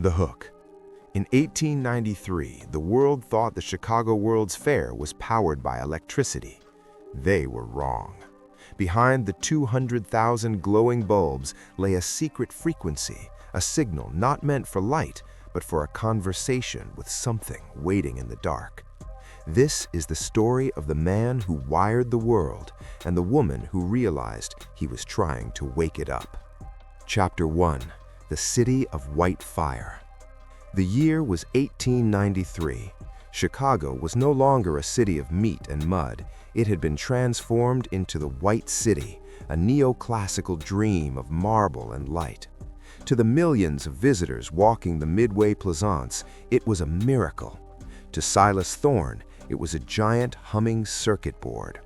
The hook. In 1893, the world thought the Chicago World's Fair was powered by electricity. They were wrong. Behind the 200,000 glowing bulbs lay a secret frequency, a signal not meant for light, but for a conversation with something waiting in the dark. This is the story of the man who wired the world and the woman who realized he was trying to wake it up. Chapter 1. The City of White Fire. The year was 1893. Chicago was no longer a city of meat and mud. It had been transformed into the White City, a neoclassical dream of marble and light. To the millions of visitors walking the Midway Plaisance, it was a miracle. To Silas Thorne, it was a giant humming circuit board.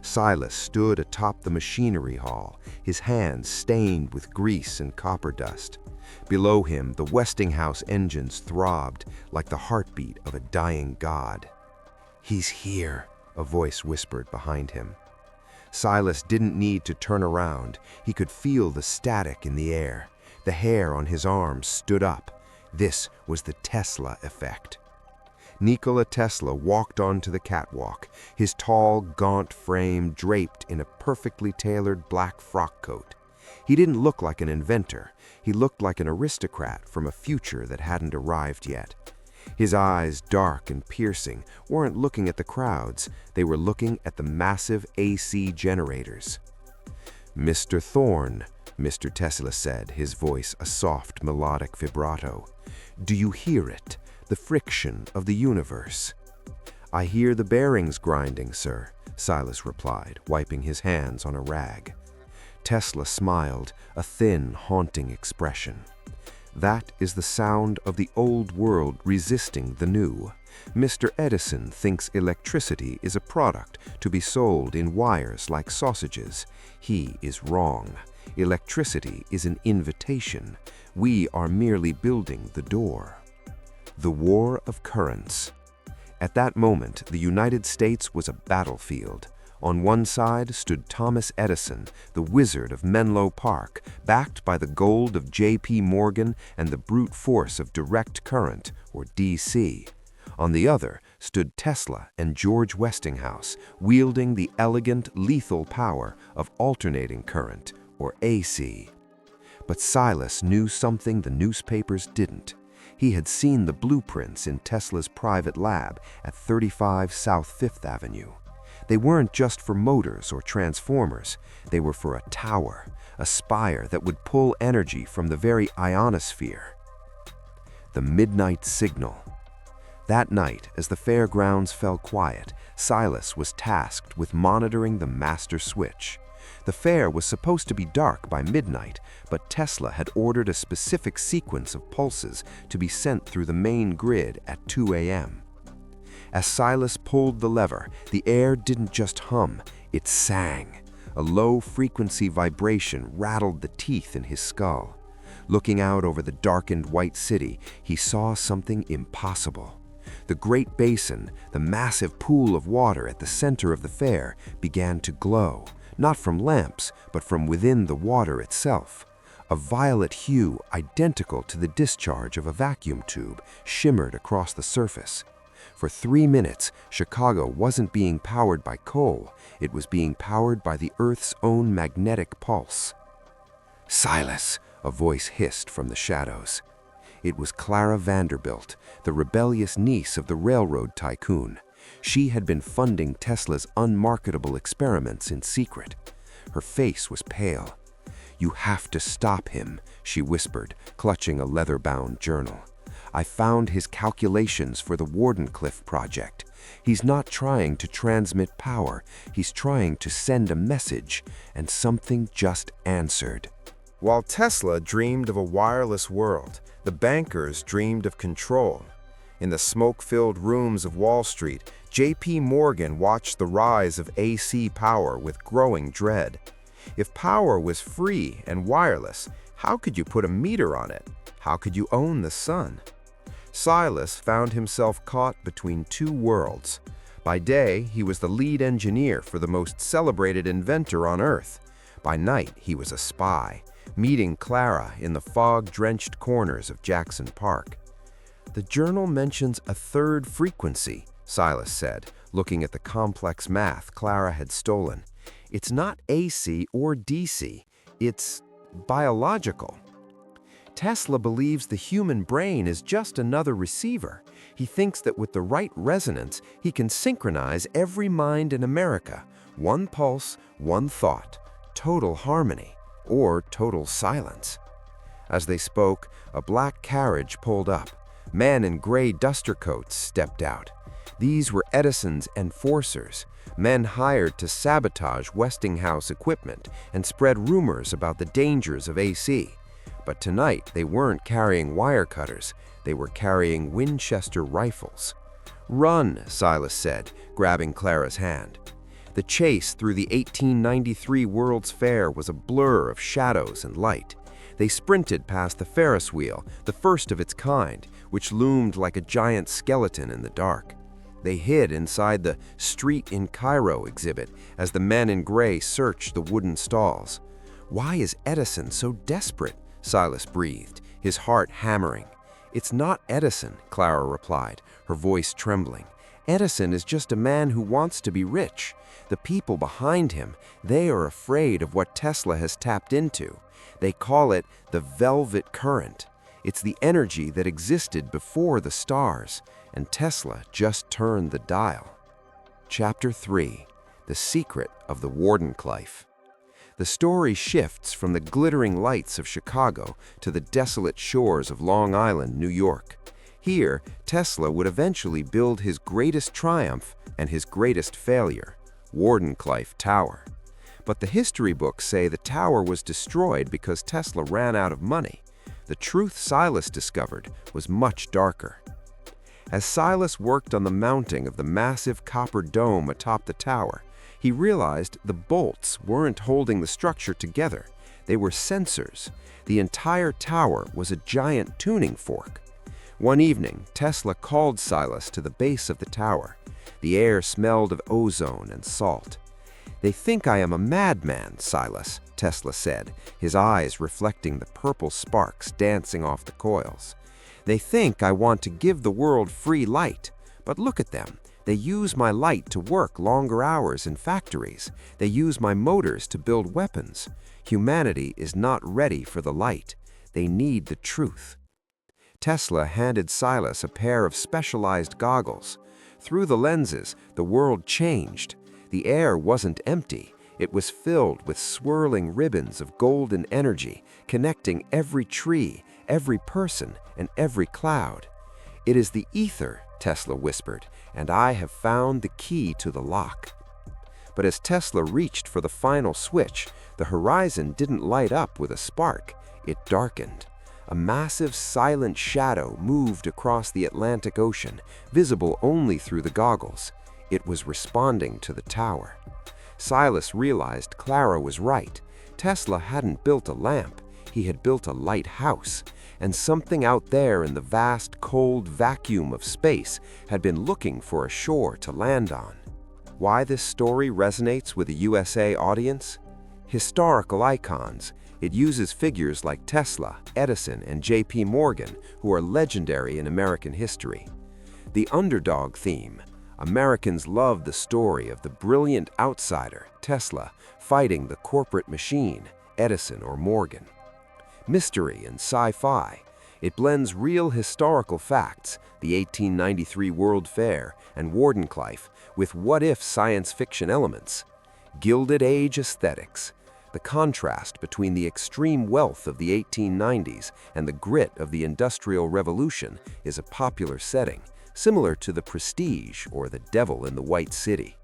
Silas stood atop the machinery hall, his hands stained with grease and copper dust. Below him, the Westinghouse engines throbbed like the heartbeat of a dying god. "He's here," a voice whispered behind him. Silas didn't need to turn around. He could feel the static in the air. The hair on his arms stood up. This was the Tesla effect. Nikola Tesla walked onto the catwalk, his tall, gaunt frame draped in a perfectly tailored black frock coat. He didn't look like an inventor. He looked like an aristocrat from a future that hadn't arrived yet. His eyes, dark and piercing, weren't looking at the crowds. They were looking at the massive AC generators. "Mr. Thorne," Mr. Tesla said, his voice a soft, melodic vibrato. "Do you hear it? The friction of the universe." "I hear the bearings grinding, sir," Silas replied, wiping his hands on a rag. Tesla smiled, a thin, haunting expression. "That is the sound of the old world resisting the new. Mr. Edison thinks electricity is a product to be sold in wires like sausages. He is wrong. Electricity is an invitation. We are merely building the door." The War of Currents. At that moment, the United States was a battlefield. On one side stood Thomas Edison, the wizard of Menlo Park, backed by the gold of J.P. Morgan and the brute force of direct current, or DC. On the other stood Tesla and George Westinghouse, wielding the elegant, lethal power of alternating current, or AC. But Silas knew something the newspapers didn't. He had seen the blueprints in Tesla's private lab at 35 South Fifth Avenue. They weren't just for motors or transformers. They were for a tower, a spire that would pull energy from the very ionosphere. The midnight signal. That night, as the fairgrounds fell quiet, Silas was tasked with monitoring the master switch. The fair was supposed to be dark by midnight, but Tesla had ordered a specific sequence of pulses to be sent through the main grid at 2 a.m. As Silas pulled the lever, the air didn't just hum, it sang. A low-frequency vibration rattled the teeth in his skull. Looking out over the darkened White City, he saw something impossible. The Great Basin, the massive pool of water at the center of the fair, began to glow. Not from lamps, but from within the water itself. A violet hue, identical to the discharge of a vacuum tube, shimmered across the surface. For 3 minutes, Chicago wasn't being powered by coal. It was being powered by the Earth's own magnetic pulse. "Silas," a voice hissed from the shadows. It was Clara Vanderbilt, the rebellious niece of the railroad tycoon. She had been funding Tesla's unmarketable experiments in secret. Her face was pale. "You have to stop him," she whispered, clutching a leather-bound journal. "I found his calculations for the Wardenclyffe project. He's not trying to transmit power. He's trying to send a message, and something just answered." While Tesla dreamed of a wireless world, the bankers dreamed of control. In the smoke-filled rooms of Wall Street, J.P. Morgan watched the rise of AC power with growing dread. If power was free and wireless, how could you put a meter on it? How could you own the sun? Silas found himself caught between two worlds. By day, he was the lead engineer for the most celebrated inventor on Earth. By night, he was a spy, meeting Clara in the fog-drenched corners of Jackson Park. "The journal mentions a third frequency," Silas said, looking at the complex math Clara had stolen. "It's not AC or DC, it's biological." Tesla believes the human brain is just another receiver. He thinks that with the right resonance, he can synchronize every mind in America. One pulse, one thought, total harmony, or total silence. As they spoke, a black carriage pulled up. Men in gray duster coats stepped out. These were Edison's enforcers, men hired to sabotage Westinghouse equipment and spread rumors about the dangers of AC. But tonight, they weren't carrying wire cutters, they were carrying Winchester rifles. "Run," Silas said, grabbing Clara's hand. The chase through the 1893 World's Fair was a blur of shadows and light. They sprinted past the Ferris wheel, the first of its kind, which loomed like a giant skeleton in the dark. They hid inside the Street in Cairo exhibit as the men in gray searched the wooden stalls. "Why is Edison so desperate?" Silas breathed, his heart hammering. "It's not Edison," Clara replied, her voice trembling. "Edison is just a man who wants to be rich. The people behind him, they are afraid of what Tesla has tapped into. They call it the velvet current. It's the energy that existed before the stars, and Tesla just turned the dial." Chapter 3. The Secret of the Wardenclyffe. The story shifts from the glittering lights of Chicago to the desolate shores of Long Island, New York. Here, Tesla would eventually build his greatest triumph and his greatest failure, Wardenclyffe Tower. But the history books say the tower was destroyed because Tesla ran out of money. The truth Silas discovered was much darker. As Silas worked on the mounting of the massive copper dome atop the tower, he realized the bolts weren't holding the structure together. They were sensors. The entire tower was a giant tuning fork. One evening, Tesla called Silas to the base of the tower. The air smelled of ozone and salt. "They think I am a madman, Silas," Tesla said, his eyes reflecting the purple sparks dancing off the coils. "They think I want to give the world free light. But look at them. They use my light to work longer hours in factories. They use my motors to build weapons. Humanity is not ready for the light. They need the truth." Tesla handed Silas a pair of specialized goggles. Through the lenses, the world changed. The air wasn't empty. It was filled with swirling ribbons of golden energy, connecting every tree, every person, and every cloud. "It is the ether," Tesla whispered, "and I have found the key to the lock." But as Tesla reached for the final switch, the horizon didn't light up with a spark. It darkened. A massive, silent shadow moved across the Atlantic Ocean, visible only through the goggles. It was responding to the tower. Silas realized Clara was right. Tesla hadn't built a lamp. He had built a lighthouse, and something out there in the vast, cold vacuum of space had been looking for a shore to land on. Why this story resonates with a USA audience? Historical icons. It uses figures like Tesla, Edison, and J.P. Morgan, who are legendary in American history. The underdog theme. Americans love the story of the brilliant outsider, Tesla, fighting the corporate machine, Edison or Morgan. Mystery and sci-fi. It blends real historical facts, the 1893 World Fair and Wardenclyffe, with what-if science fiction elements. Gilded Age aesthetics. The contrast between the extreme wealth of the 1890s and the grit of the Industrial Revolution is a popular setting, similar to The Prestige or The Devil in the White City.